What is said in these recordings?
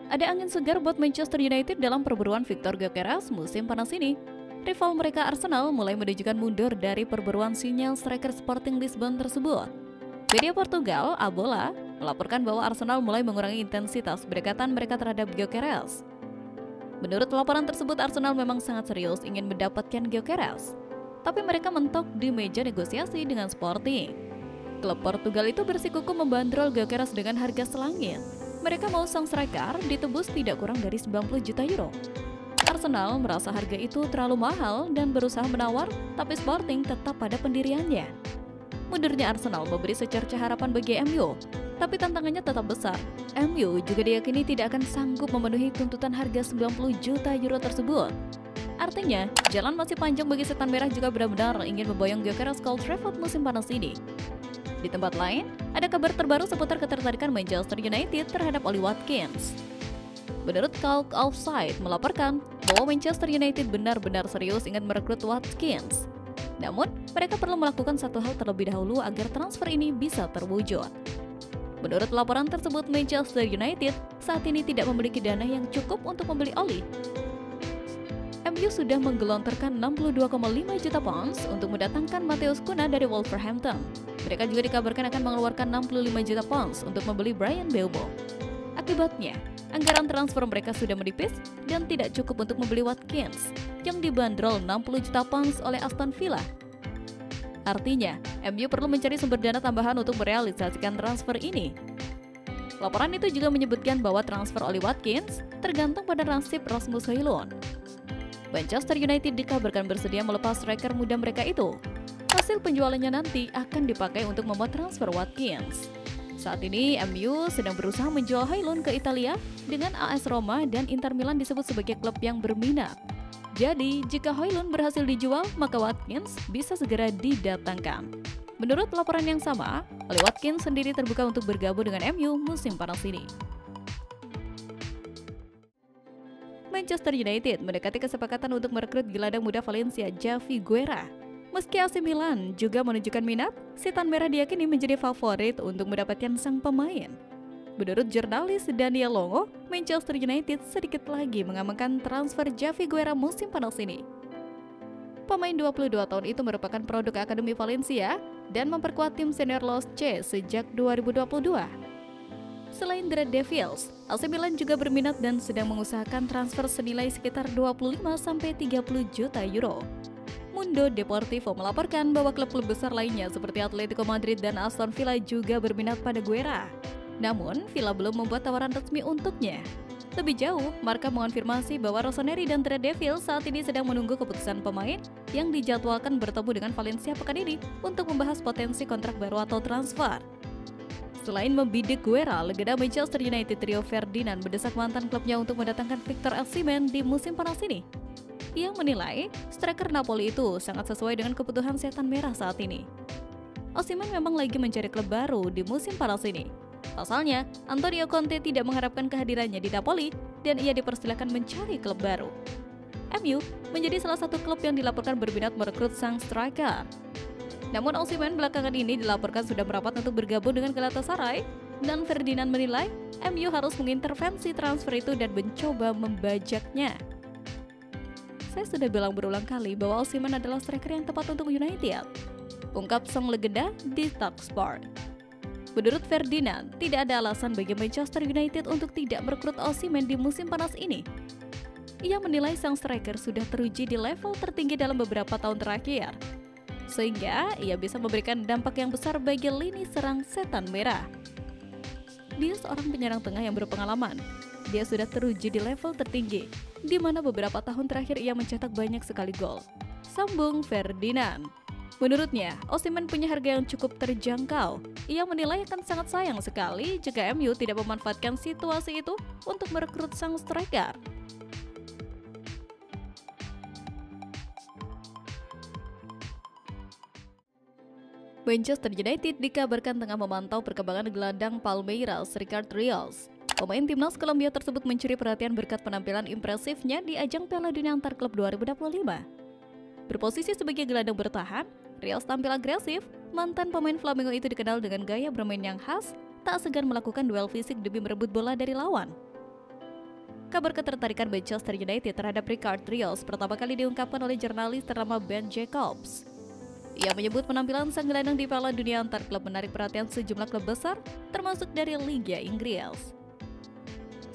Ada angin segar buat Manchester United dalam perburuan Victor Gyökeres musim panas ini. Rival mereka Arsenal mulai menunjukkan mundur dari perburuan sinyal striker Sporting Lisbon tersebut. Media Portugal, A Bola, melaporkan bahwa Arsenal mulai mengurangi intensitas pendekatan mereka terhadap Gyökeres. Menurut laporan tersebut, Arsenal memang sangat serius ingin mendapatkan Gyökeres, tapi mereka mentok di meja negosiasi dengan Sporting. Klub Portugal itu bersikukuh membandrol Gyökeres dengan harga selangit. Mereka mau sang striker ditebus tidak kurang dari 90 juta euro. Arsenal merasa harga itu terlalu mahal dan berusaha menawar, tapi Sporting tetap pada pendiriannya. Mundurnya Arsenal memberi secerca harapan bagi MU, tapi tantangannya tetap besar. MU juga diyakini tidak akan sanggup memenuhi tuntutan harga 90 juta euro tersebut. Artinya, jalan masih panjang bagi setan merah jika benar-benar ingin memboyong Gyökeres ke Old Trafford musim panas ini. Di tempat lain, ada kabar terbaru seputar ketertarikan Manchester United terhadap Ollie Watkins. Menurut Talk Offside melaporkan bahwa Manchester United benar-benar serius ingin merekrut Watkins. Namun, mereka perlu melakukan satu hal terlebih dahulu agar transfer ini bisa terwujud. Menurut laporan tersebut, Manchester United saat ini tidak memiliki dana yang cukup untuk membeli Ollie. MU sudah menggelontorkan 62,5 juta pounds untuk mendatangkan Matheus Cunha dari Wolverhampton. Mereka juga dikabarkan akan mengeluarkan 65 juta pounds untuk membeli Bryan Mbeumo. Akibatnya, anggaran transfer mereka sudah menipis dan tidak cukup untuk membeli Watkins yang dibanderol 60 juta pounds oleh Aston Villa. Artinya, MU perlu mencari sumber dana tambahan untuk merealisasikan transfer ini. Laporan itu juga menyebutkan bahwa transfer Ollie Watkins tergantung pada nasib Rasmus Højlund. Manchester United dikabarkan bersedia melepas striker muda mereka itu. Hasil penjualannya nanti akan dipakai untuk membuat transfer Watkins. Saat ini, MU sedang berusaha menjual Højlund ke Italia dengan AS Roma dan Inter Milan disebut sebagai klub yang berminat. Jadi, jika Højlund berhasil dijual, maka Watkins bisa segera didatangkan. Menurut laporan yang sama, Ollie Watkins sendiri terbuka untuk bergabung dengan MU musim panas ini. Manchester United mendekati kesepakatan untuk merekrut gelandang muda Valencia Javi Guerra. Meski AC Milan juga menunjukkan minat, setan merah diyakini menjadi favorit untuk mendapatkan sang pemain. Menurut jurnalis Daniel Longo, Manchester United sedikit lagi mengamankan transfer Javi Guerra musim panas ini. Pemain 22 tahun itu merupakan produk Akademi Valencia dan memperkuat tim senior Los C sejak 2022. Selain The Red Devils, AC Milan juga berminat dan sedang mengusahakan transfer senilai sekitar 25-30 juta euro. Mundo Deportivo melaporkan bahwa klub-klub besar lainnya seperti Atletico Madrid dan Aston Villa juga berminat pada Guerra. Namun, Villa belum membuat tawaran resmi untuknya. Lebih jauh, Marca mengonfirmasi bahwa Rossoneri dan The Red Devils saat ini sedang menunggu keputusan pemain yang dijadwalkan bertemu dengan Valencia pekan ini untuk membahas potensi kontrak baru atau transfer. Selain membidik Guerra, legenda Manchester United Rio Ferdinand mendesak mantan klubnya untuk mendatangkan Victor Osimhen di musim panas ini. Ia menilai striker Napoli itu sangat sesuai dengan kebutuhan setan merah saat ini. Osimhen memang lagi mencari klub baru di musim panas ini. Pasalnya, Antonio Conte tidak mengharapkan kehadirannya di Napoli dan ia dipersilakan mencari klub baru. MU menjadi salah satu klub yang dilaporkan berminat merekrut sang striker. Namun Osimhen belakangan ini dilaporkan sudah merapat untuk bergabung dengan Galatasaray dan Ferdinand menilai MU harus mengintervensi transfer itu dan mencoba membajaknya. Saya sudah bilang berulang kali bahwa Osimhen adalah striker yang tepat untuk United, ungkap sang legenda di Talksport. Menurut Ferdinand, tidak ada alasan bagi Manchester United untuk tidak merekrut Osimhen di musim panas ini. Ia menilai sang striker sudah teruji di level tertinggi dalam beberapa tahun terakhir, sehingga ia bisa memberikan dampak yang besar bagi lini serang setan merah. Dia seorang penyerang tengah yang berpengalaman. Dia sudah teruji di level tertinggi, di mana beberapa tahun terakhir ia mencetak banyak sekali gol, sambung Ferdinand. Menurutnya, Osimhen punya harga yang cukup terjangkau. Ia menilai akan sangat sayang sekali jika MU tidak memanfaatkan situasi itu untuk merekrut sang striker. Manchester United dikabarkan tengah memantau perkembangan gelandang Palmeiras Ricard Rios. Pemain timnas Kolombia tersebut mencuri perhatian berkat penampilan impresifnya di ajang Piala Dunia Antar Klub 2025. Berposisi sebagai gelandang bertahan, Rios tampil agresif. Mantan pemain Flamengo itu dikenal dengan gaya bermain yang khas, tak segan melakukan duel fisik demi merebut bola dari lawan. Kabar ketertarikan Manchester United terhadap Ricard Rios pertama kali diungkapkan oleh jurnalis ternama Ben Jacobs. Ia menyebut penampilan sang gelandang di Piala Dunia antar klub menarik perhatian sejumlah klub besar, termasuk dari Liga Inggris.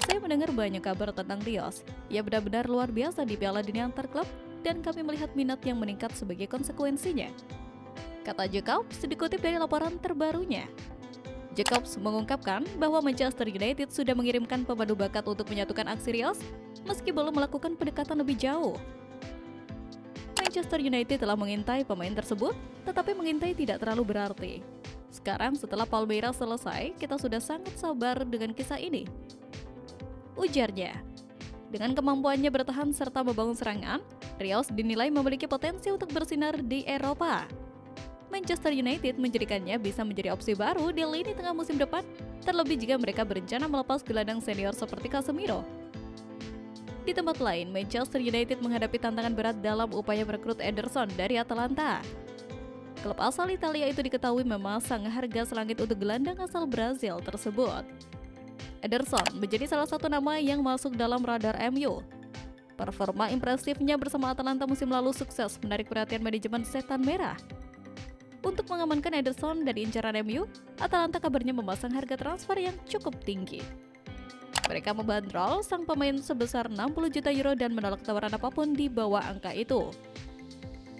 Saya mendengar banyak kabar tentang Rios. Ia benar-benar luar biasa di Piala Dunia antar klub dan kami melihat minat yang meningkat sebagai konsekuensinya, kata Jacobs dikutip dari laporan terbarunya. Jacobs mengungkapkan bahwa Manchester United sudah mengirimkan pemandu bakat untuk menyatukan aksi Rios meski belum melakukan pendekatan lebih jauh. Manchester United telah mengintai pemain tersebut, tetapi mengintai tidak terlalu berarti. Sekarang setelah Palmeiras selesai, kita sudah sangat sabar dengan kisah ini, ujarnya. Dengan kemampuannya bertahan serta membangun serangan, Rios dinilai memiliki potensi untuk bersinar di Eropa. Manchester United menjadikannya bisa menjadi opsi baru di lini tengah musim depan, terlebih jika mereka berencana melepas gelandang senior seperti Casemiro. Di tempat lain, Manchester United menghadapi tantangan berat dalam upaya merekrut Ederson dari Atalanta. Klub asal Italia itu diketahui memasang harga selangit untuk gelandang asal Brazil tersebut. Ederson menjadi salah satu nama yang masuk dalam radar MU. Performa impresifnya bersama Atalanta musim lalu sukses menarik perhatian manajemen Setan Merah. Untuk mengamankan Ederson dari incaran MU, Atalanta kabarnya memasang harga transfer yang cukup tinggi. Mereka membandrol sang pemain sebesar 60 juta euro dan menolak tawaran apapun di bawah angka itu.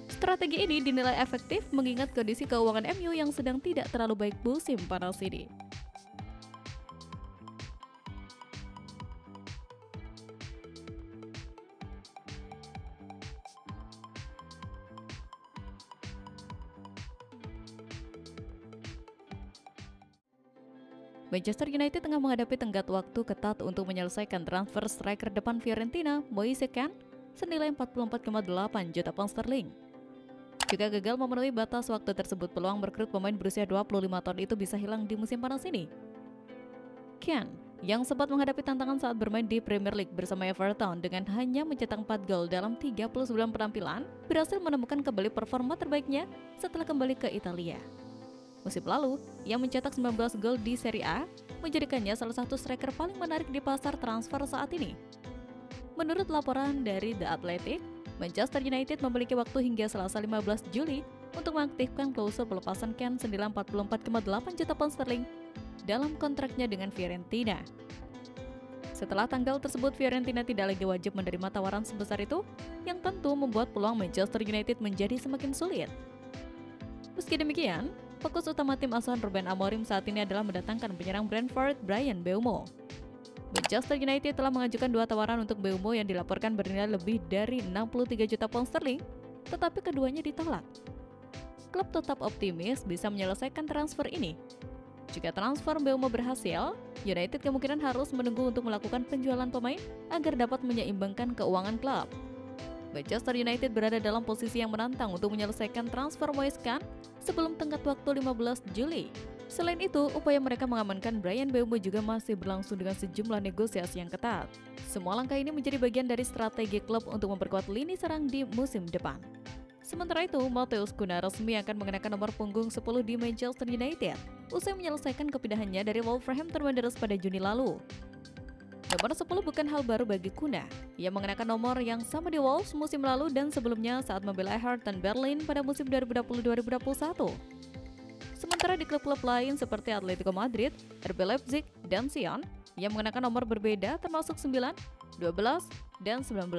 Strategi ini dinilai efektif mengingat kondisi keuangan MU yang sedang tidak terlalu baik musim panas ini. Manchester United tengah menghadapi tenggat waktu ketat untuk menyelesaikan transfer striker depan Fiorentina, Moise Kean, senilai 44,8 juta pound sterling. Jika gagal memenuhi batas waktu tersebut, peluang merekrut pemain berusia 25 tahun itu bisa hilang di musim panas ini. Kean, yang sempat menghadapi tantangan saat bermain di Premier League bersama Everton dengan hanya mencetak 4 gol dalam 39 penampilan, berhasil menemukan kembali performa terbaiknya setelah kembali ke Italia. Musim lalu, ia mencetak 19 gol di Serie A, menjadikannya salah satu striker paling menarik di pasar transfer saat ini. Menurut laporan dari The Athletic, Manchester United memiliki waktu hingga Selasa 15 Juli untuk mengaktifkan klausul pelepasan Kean senilai 44,8 juta pound sterling dalam kontraknya dengan Fiorentina. Setelah tanggal tersebut, Fiorentina tidak lagi wajib menerima tawaran sebesar itu, yang tentu membuat peluang Manchester United menjadi semakin sulit. Meski demikian, fokus utama tim asuhan Ruben Amorim saat ini adalah mendatangkan penyerang Brentford Bryan Mbeumo. Manchester United telah mengajukan 2 tawaran untuk Mbeumo yang dilaporkan bernilai lebih dari 63 juta pound sterling, tetapi keduanya ditolak. Klub tetap optimis bisa menyelesaikan transfer ini. Jika transfer Mbeumo berhasil, United kemungkinan harus menunggu untuk melakukan penjualan pemain agar dapat menyeimbangkan keuangan klub. Manchester United berada dalam posisi yang menantang untuk menyelesaikan transfer Moise Kean sebelum tenggat waktu 15 Juli. Selain itu, upaya mereka mengamankan Bryan Mbeumo juga masih berlangsung dengan sejumlah negosiasi yang ketat. Semua langkah ini menjadi bagian dari strategi klub untuk memperkuat lini serang di musim depan. Sementara itu, Matheus Cunha resmi akan mengenakan nomor punggung 10 di Manchester United usai menyelesaikan kepindahannya dari Wolverhampton Wanderers pada Juni lalu. Nomor 10 bukan hal baru bagi Cunha. Ia mengenakan nomor yang sama di Wolves musim lalu dan sebelumnya saat membela Hertha Berlin pada musim 2020-2021. Sementara di klub-klub lain seperti Atletico Madrid, RB Leipzig, dan Sion, ia mengenakan nomor berbeda termasuk 9, 12, dan 19.